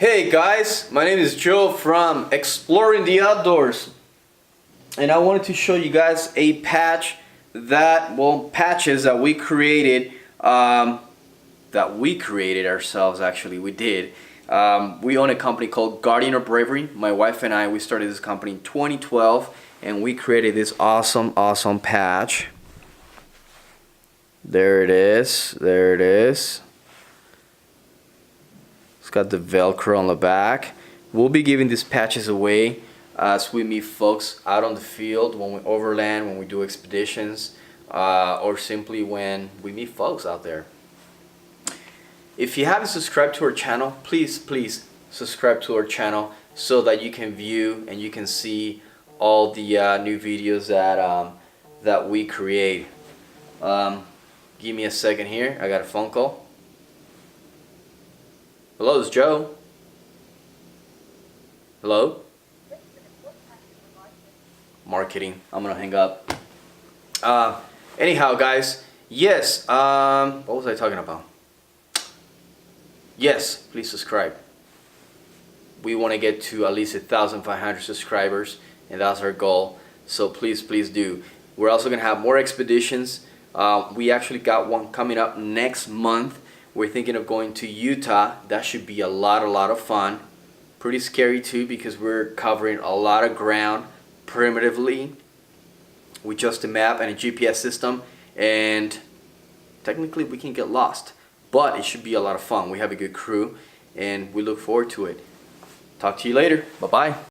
Hey guys, my name is Joe from Exploring the Outdoors, and I wanted to show you guys a patch patches that we created, ourselves. Actually, we did. We own a company called Guardian of Bravery. My wife and I, we started this company in 2012, and we created this awesome patch. There it is. It's got the Velcro on the back. We'll be giving these patches away as we meet folks out on the field, when we overland, when we do expeditions, or simply when we meet folks out there. If you haven't subscribed to our channel, please subscribe to our channel so that you can view and you can see all the new videos that we create. Give me a second here. I got a phone call. Hello, it's Joe. Hello? Marketing. I'm gonna hang up. Anyhow, guys, yes, what was I talking about? Yes, please subscribe. We want to get to at least 1,500 subscribers, and that's our goal. So please do. We're also gonna have more expeditions. We actually got one coming up next month. We're thinking of going to Utah. That should be a lot of fun. Pretty scary too, because we're covering a lot of ground primitively with just a map and a GPS system, and technically we can get lost, but it should be a lot of fun. We have a good crew and we look forward to it. Talk to you later. Bye bye.